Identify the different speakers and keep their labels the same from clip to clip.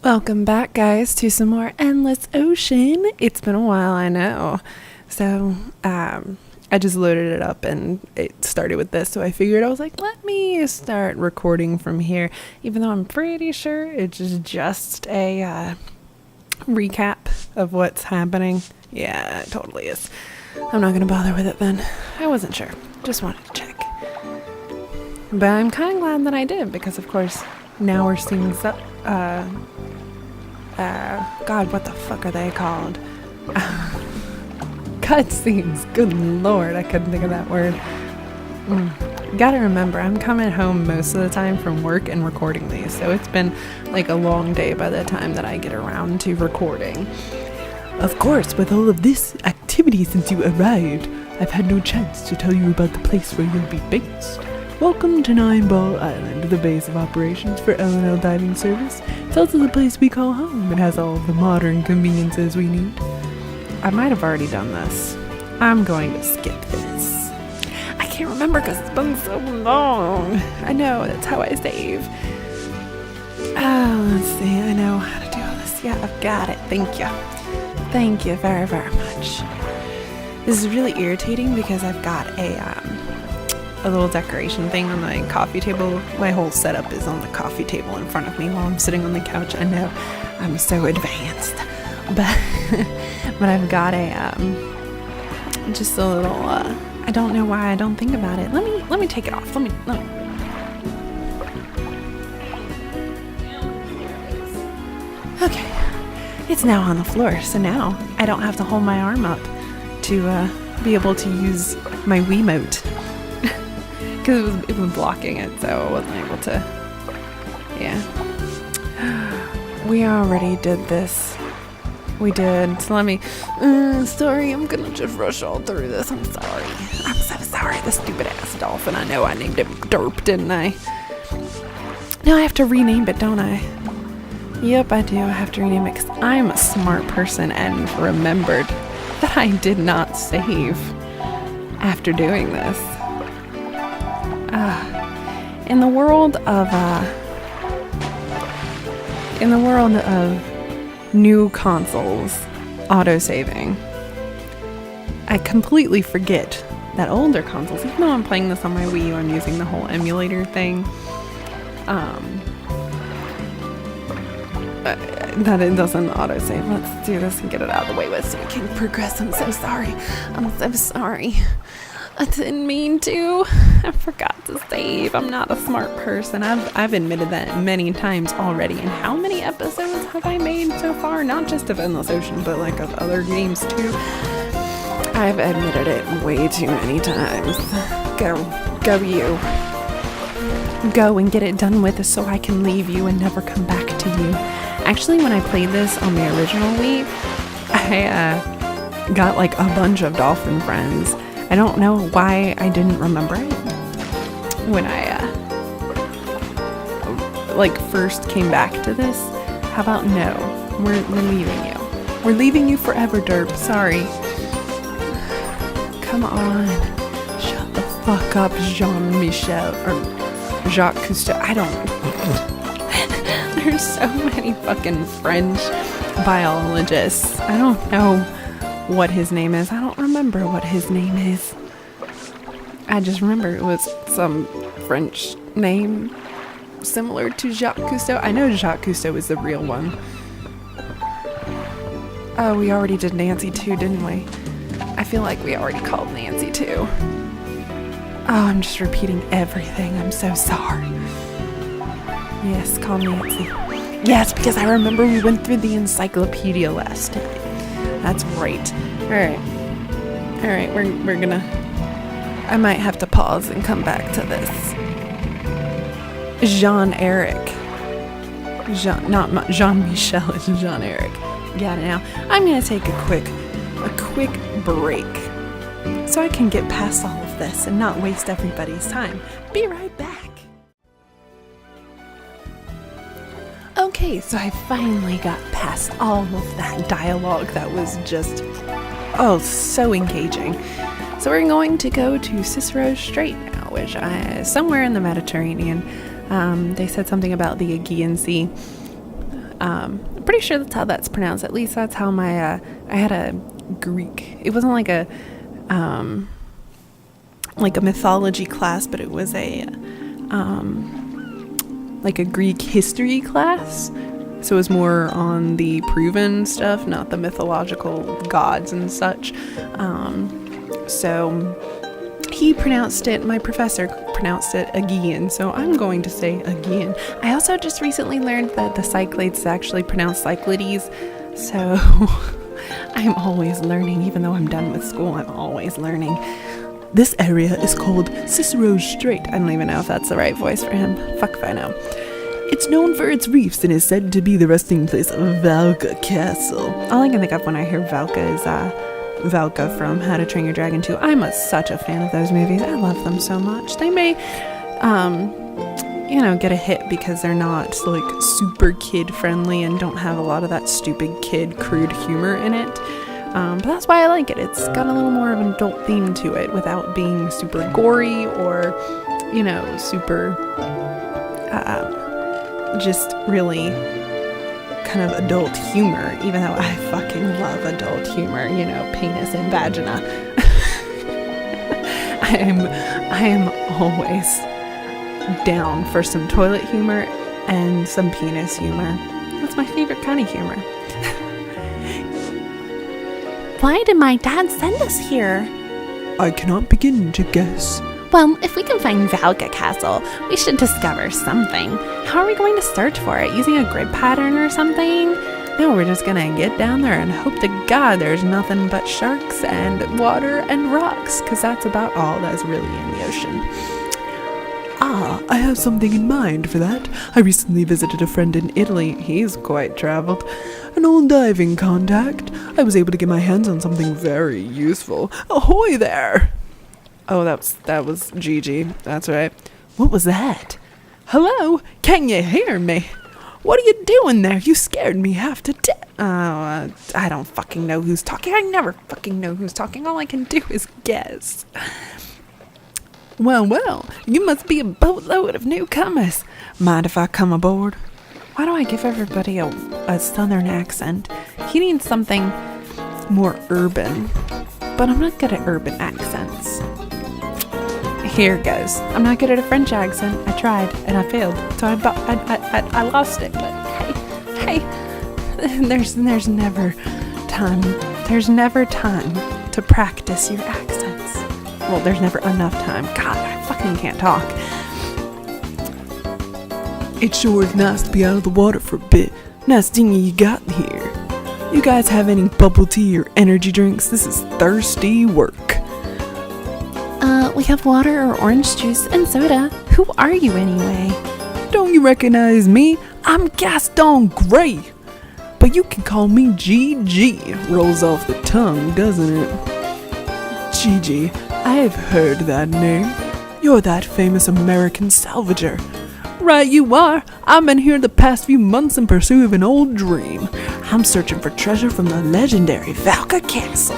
Speaker 1: Welcome back, guys, to some more Endless Ocean. It's been a while, I know. So, I just loaded it up and it started with this. So I figured, I was like, let me start recording from here. Even though I'm pretty sure it's just a recap of what's happening. Yeah, it totally is. I'm not going to bother with it then. I wasn't sure. Just wanted to check. But I'm kind of glad that I did because, of course, now we're seeing God, what the fuck are they called? Cutscenes. Good lord, I couldn't think of that word. Gotta remember, I'm coming home most of the time from work and recording these, so it's been like a long day by the time that I get around to recording. Of course, with all of this activity since you arrived, I've had no chance to tell you about the place where you'll be based. Welcome to Nine Ball Island, the base of operations for L&L Diving Service. It's also the place we call home. It has all of the modern conveniences we need. I might have already done this. I'm going to skip this. I can't remember because it's been so long. I know, that's how I save. Let's see, I know how to do all this. Yeah, I've got it. Thank you. Thank you very, very much. This is really irritating because I've got a little decoration thing on my coffee table. My whole setup is on the coffee table in front of me while I'm sitting on the couch. I know I'm so advanced, but but I've got a just a little I don't know why I don't think about it. Let me take it off. Let me Okay. It's now on the floor, so now I don't have to hold my arm up to be able to use my Wiimote. Because it was blocking it, so I wasn't able to. Yeah. We already did this. We did. So let me. Sorry, I'm gonna just rush all through this. I'm sorry. I'm so sorry. The stupid ass dolphin. I know I named him Derp, didn't I? Now I have to rename it, don't I? Yep, I do. I have to rename it because I'm a smart person and remembered that I did not save after doing this. In the world of new consoles autosaving, I completely forget that older consoles, even though I'm playing this on my Wii U, I'm using the whole emulator thing, that it doesn't autosave. Let's do this and get it out of the way with so we can progress. I'm so sorry. I didn't mean to. I forgot to save. I'm not a smart person. I've admitted that many times already. And how many episodes have I made so far? Not just of Endless Ocean, but like of other games too. I've admitted it way too many times. Go you. Go and get it done with so I can leave you and never come back to you. Actually, when I played this on the original Wii, I got like a bunch of dolphin friends. I don't know why I didn't remember it when I first came back to this. How about no? We're leaving you. We're leaving you forever, Derp. Sorry. Come on. Shut the fuck up, Jean-Michel or Jacques Cousteau. I don't. There's so many fucking French biologists. I don't know what his name is. I don't remember what his name is. I just remember it was some French name similar to Jacques Cousteau. I know Jacques Cousteau is the real one. Oh, we already did Nancy too, didn't we? I feel like we already called Nancy too. Oh, I'm just repeating everything. I'm so sorry. Yes, call Nancy. Yes, because I remember we went through the encyclopedia last time. That's right. Alright, we're gonna... I might have to pause and come back to this. Jean-Eric. Not Jean-Michel, it's Jean-Eric. Got it now. I'm gonna take a quick break so I can get past all of this and not waste everybody's time. Be right back. Okay, so I finally got past all of that dialogue that was just, so engaging. So we're going to go to Cicero's Strait now, which is somewhere in the Mediterranean. They said something about the Aegean Sea. I'm pretty sure that's how that's pronounced. At least that's how my I had a Greek. It wasn't like a mythology class, but it was a like a Greek history class. So it was more on the proven stuff, not the mythological gods and such. So he pronounced it, my professor pronounced it Aegean, so I'm going to say Aegean. I also just recently learned that the Cyclades is actually pronounced Cyclades, so I'm always learning. Even though I'm done with school, I'm always learning. This area is called Cicero's Strait. I don't even know if that's the right voice for him. Fuck if I know. It's known for its reefs and is said to be the resting place of Valka Castle. All I can think of when I hear Valka is Valka from How to Train Your Dragon 2. I'm such a fan of those movies. I love them so much. They may, get a hit because they're not like super kid friendly and don't have a lot of that stupid kid crude humor in it. But that's why I like it. It's got a little more of an adult theme to it without being super gory or, super, just really kind of adult humor, even though I fucking love adult humor, penis and vagina. I am always down for some toilet humor and some penis humor. That's my favorite kind of humor.
Speaker 2: Why did my dad send us here?
Speaker 3: I cannot begin to guess.
Speaker 2: Well, if we can find Valka Castle, we should discover something. How are we going to search for it? Using a grid pattern or something?
Speaker 1: No, we're just gonna get down there and hope to God there's nothing but sharks and water and rocks, because that's about all that's really in the ocean.
Speaker 3: Ah, I have something in mind for that. I recently visited a friend in Italy.
Speaker 1: He's quite traveled.
Speaker 3: An old diving contact. I was able to get my hands on something very useful. Ahoy there!
Speaker 1: Oh, that was Gigi. That's right.
Speaker 3: What was that?
Speaker 1: Hello? Can you hear me?
Speaker 3: What are you doing there? You scared me half to death.
Speaker 1: I don't fucking know who's talking. I never fucking know who's talking. All I can do is guess. Well, you must be a boatload of newcomers. Mind if I come aboard? Why do I give everybody a southern accent? He needs something more urban. But I'm not good at urban accents. Here goes. I'm not good at a French accent. I tried and I failed, so I lost it. But hey, there's never time. There's never time to practice your accents. Well, there's never enough time. God, I fucking can't talk.
Speaker 3: It sure is nice to be out of the water for a bit. Nice thing you got here. You guys have any bubble tea or energy drinks? This is thirsty work.
Speaker 2: We have water or orange juice and soda. Who are you anyway?
Speaker 3: Don't you recognize me? I'm Gaston Grey. But you can call me GG. Rolls off the tongue, doesn't it? GG, I've heard that name. You're that famous American salvager. Right you are. I've been here the past few months in pursuit of an old dream. I'm searching for treasure from the legendary Valka Castle.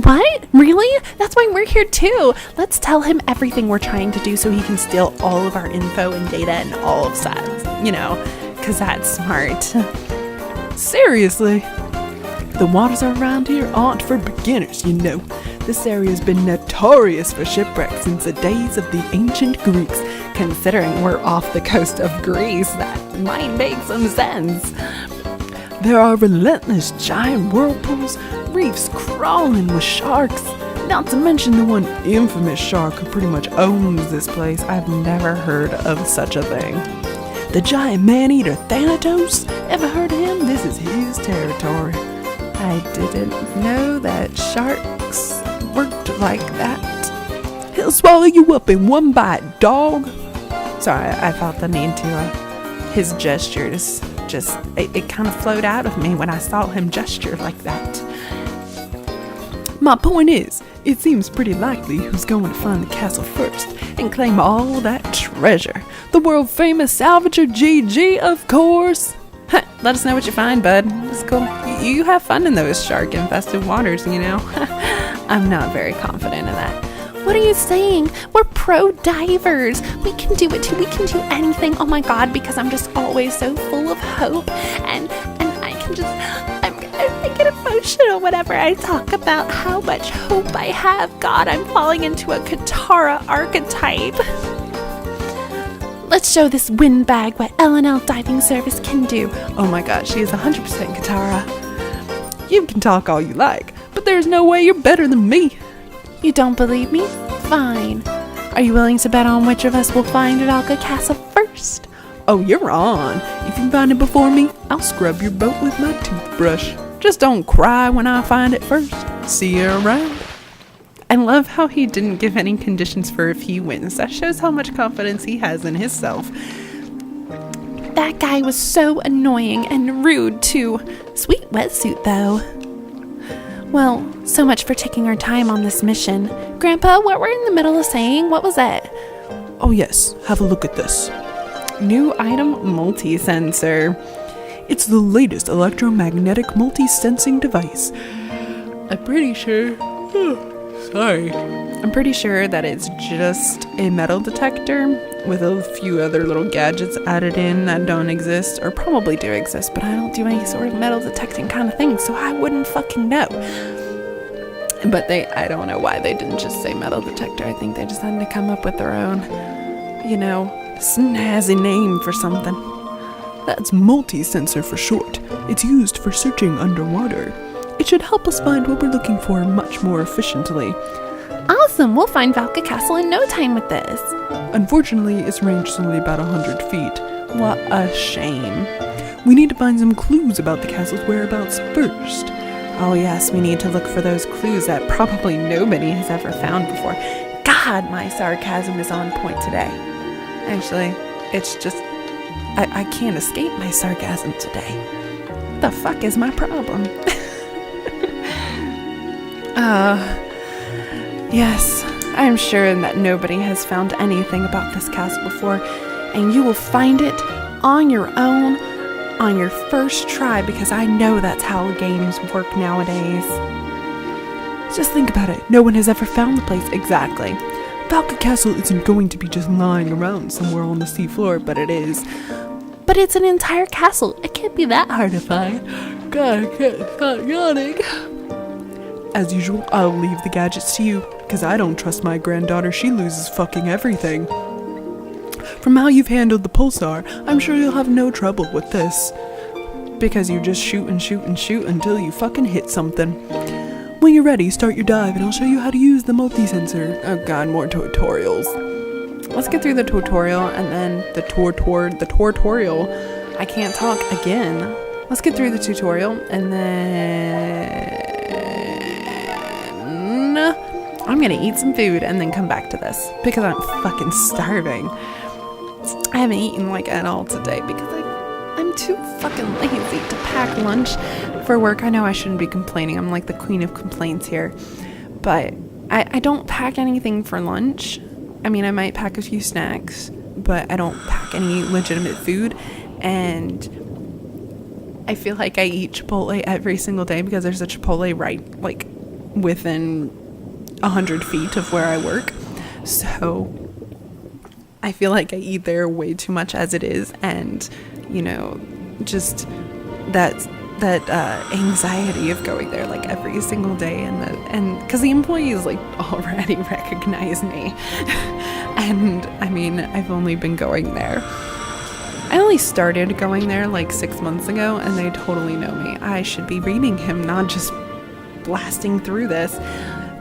Speaker 2: What? Really? That's why we're here too. Let's tell him everything we're trying to do so he can steal all of our info and data and all of that. Because that's smart.
Speaker 3: Seriously? The waters around here aren't for beginners, This area's been notorious for shipwrecks since the days of the ancient Greeks.
Speaker 1: Considering we're off the coast of Greece, that might make some sense.
Speaker 3: There are relentless giant whirlpools, reefs crawling with sharks, not to mention the one infamous shark who pretty much owns this place.
Speaker 1: I've never heard of such a thing.
Speaker 3: The giant man-eater Thanatos, ever heard of him? This is his territory.
Speaker 1: I didn't know that sharks worked like that.
Speaker 3: He'll swallow you up in one bite, dog.
Speaker 1: Sorry, I felt the need to, his gestures it kind of flowed out of me when I saw him gesture like that.
Speaker 3: My point is, it seems pretty likely who's going to find the castle first and claim all that treasure. The world famous salvager GG, of course.
Speaker 1: Let us know what you find, bud. It's cool. You have fun in those shark-infested waters, I'm not very confident in that.
Speaker 2: What are you saying? We're pro divers. We can do it too. We can do anything. Oh my God, because I'm just always so full of hope. And I can just, I get emotional whenever I talk about how much hope I have. God, I'm falling into a Katara archetype. Let's show this windbag what L&L Diving Service can do.
Speaker 3: Oh my god, she is 100% Katara. You can talk all you like, but there's no way you're better than me.
Speaker 2: You don't believe me? Fine. Are you willing to bet on which of us will find Valka Castle first?
Speaker 3: Oh, you're on. If you find it before me, I'll scrub your boat with my toothbrush. Just don't cry when I find it first. See you around.
Speaker 1: I love how he didn't give any conditions for if he wins. That shows how much confidence he has in himself.
Speaker 2: That guy was so annoying and rude too. Sweet wetsuit though. Well, so much for taking our time on this mission. Grandpa, what we're in the middle of saying, what was that?
Speaker 3: Oh yes, have a look at this.
Speaker 1: New item, multi-sensor.
Speaker 3: It's the latest electromagnetic multi-sensing device. I'm pretty sure
Speaker 1: that it's just a metal detector with a few other little gadgets added in that don't exist, or probably do exist, but I don't do any sort of metal detecting kind of thing, so I wouldn't fucking know. But I don't know why they didn't just say metal detector. I think they just had to come up with their own, snazzy name for something.
Speaker 3: That's multi-sensor for short. It's used for searching underwater. It should help us find what we're looking for much more efficiently.
Speaker 2: Awesome, we'll find Valka Castle in no time with this.
Speaker 3: Unfortunately, its range is only about 100 feet.
Speaker 1: What a shame.
Speaker 3: We need to find some clues about the castle's whereabouts first.
Speaker 1: Oh yes, we need to look for those clues that probably nobody has ever found before. God, my sarcasm is on point today. Actually, it's just, I can't escape my sarcasm today. What the fuck is my problem? Yes, I'm sure that nobody has found anything about this castle before, and you will find it on your own, on your first try, because I know that's how games work nowadays.
Speaker 3: Just think about it. No one has ever found the place. Exactly. Valka Castle isn't going to be just lying around somewhere on the seafloor, but it is.
Speaker 2: But it's an entire castle. It can't be that hard to find.
Speaker 3: God, I can't stop yawning. As usual, I'll leave the gadgets to you, because I don't trust my granddaughter. She loses fucking everything. From how you've handled the pulsar, I'm sure you'll have no trouble with this. Because you just shoot and shoot and shoot until you fucking hit something. When you're ready, start your dive and I'll show you how to use the multi-sensor. Oh god, more tutorials.
Speaker 1: Let's get through the tutorial and then the tutorial. I can't talk again. Let's get through the tutorial and then I'm gonna eat some food and then come back to this because I'm fucking starving. I haven't eaten at all today because I'm too fucking lazy to pack lunch for work. I know I shouldn't be complaining. I'm like the queen of complaints here. But I don't pack anything for lunch. I mean, I might pack a few snacks, but I don't pack any legitimate food. And I feel like I eat Chipotle every single day because there's a Chipotle right, within 100 feet of where I work. So I feel like I eat there way too much as it is, and just that anxiety of going there every single day, and because the employees already recognize me, and I mean I've only been going there. I only started going there 6 months ago, and they totally know me. I should be reading him, not just blasting through this.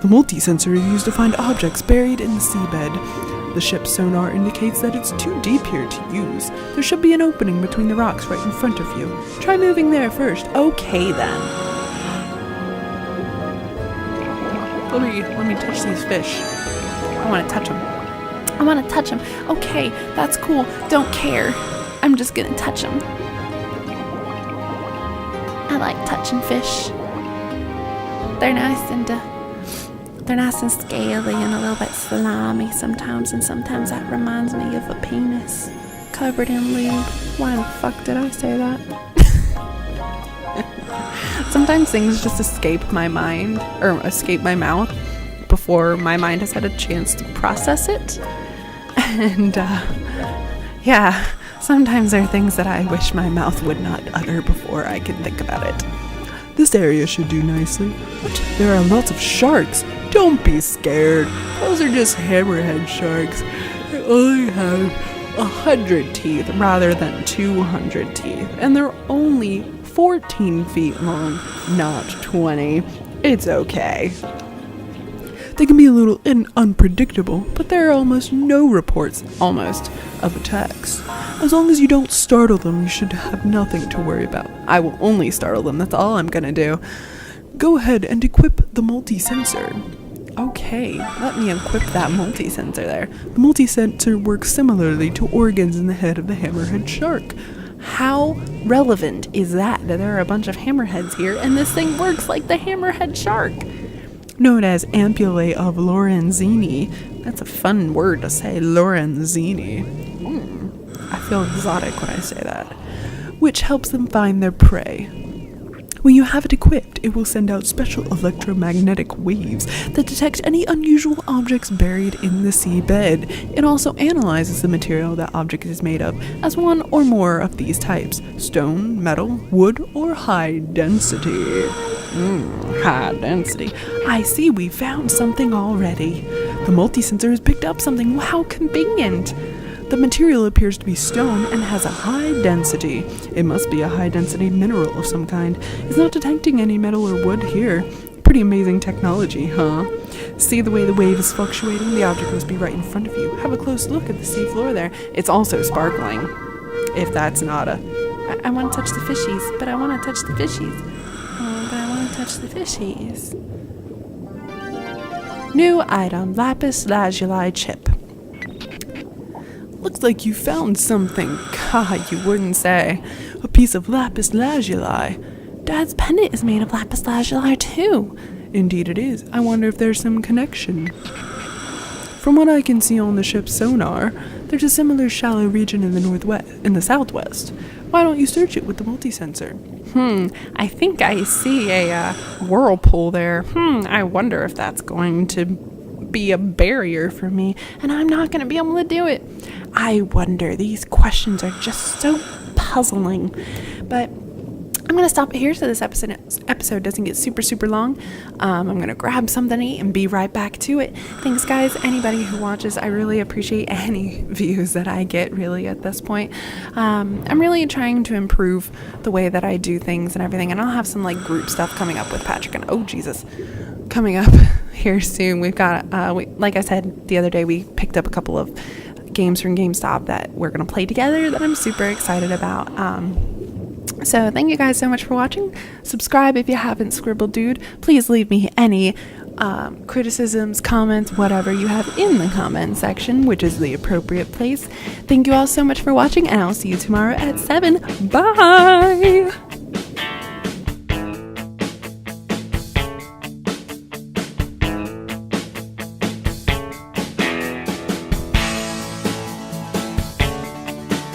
Speaker 3: The multi-sensor is used to find objects buried in the seabed. The ship's sonar indicates that it's too deep here to use. There should be an opening between the rocks right in front of you. Try moving there first.
Speaker 1: Okay then. Let me touch these fish. I want to touch them. Okay, that's cool. Don't care. I'm just gonna touch them. I like touching fish. They're nice and scaly and a little bit slimy sometimes, and sometimes that reminds me of a penis covered in lube. Why the fuck did I say that? Sometimes things just escape my mind, or escape my mouth, before my mind has had a chance to process it. And, yeah, sometimes there are things that I wish my mouth would not utter before I can think about it.
Speaker 3: This area should do nicely. There are lots of sharks. Don't be scared. Those are just hammerhead sharks. They only have
Speaker 1: 100 teeth rather than 200 teeth, and they're only 14 feet long, not 20. It's okay.
Speaker 3: They can be a little unpredictable, but there are almost no reports, of attacks. As long as you don't startle them, you should have nothing to worry about.
Speaker 1: I will only startle them, that's all I'm gonna do.
Speaker 3: Go ahead and equip the multi-sensor.
Speaker 1: Okay, let me equip that multi-sensor there.
Speaker 3: The multi-sensor works similarly to organs in the head of the hammerhead shark.
Speaker 1: How relevant is that there are a bunch of hammerheads here and this thing works like the hammerhead shark?
Speaker 3: Known as ampullae of Lorenzini.
Speaker 1: That's a fun word to say, Lorenzini. I feel exotic when I say that.
Speaker 3: Which helps them find their prey. When you have it equipped, it will send out special electromagnetic waves that detect any unusual objects buried in the seabed. It also analyzes the material that object is made of as one or more of these types: stone, metal, wood, or high density.
Speaker 1: High density.
Speaker 3: I see we found something already. The multi-sensor has picked up something. How convenient! The material appears to be stone and has a high density. It must be a high density mineral of some kind. It's not detecting any metal or wood here. Pretty amazing technology, huh? See the way the wave is fluctuating? The object must be right in front of you. Have a close look at the sea floor there.
Speaker 1: It's also sparkling. If that's not a...
Speaker 2: I want to touch the fishies, but I want to touch the fishies. But I want to touch the fishies.
Speaker 1: New item, lapis lazuli chip.
Speaker 3: Looks like you found something. God, you wouldn't say. A piece of lapis lazuli.
Speaker 2: Dad's pendant is made of lapis lazuli too.
Speaker 3: Indeed it is. I wonder if there's some connection. From what I can see on the ship's sonar, there's a similar shallow region in the southwest. Why don't you search it with the multi-sensor?
Speaker 1: I think I see a whirlpool there. I wonder if that's going to be a barrier for me, and I'm not going to be able to do it. I wonder. These questions are just so puzzling. But I'm going to stop here so this episode doesn't get super long. I'm going to grab something to eat and be right back to it. Thanks, guys. Anybody who watches, I really appreciate any views that I get, really, at this point. I'm really trying to improve the way that I do things and everything, and I'll have some, group stuff coming up with Patrick and, coming up here soon. We've got, like I said the other day, we picked up a couple of games from GameStop that we're going to play together that I'm super excited about. So thank you guys so much for watching. Subscribe if you haven't, Scribble Dude. Please leave me any criticisms, comments, whatever you have in the comment section, which is the appropriate place. Thank you all so much for watching, and I'll see you tomorrow at 7. Bye!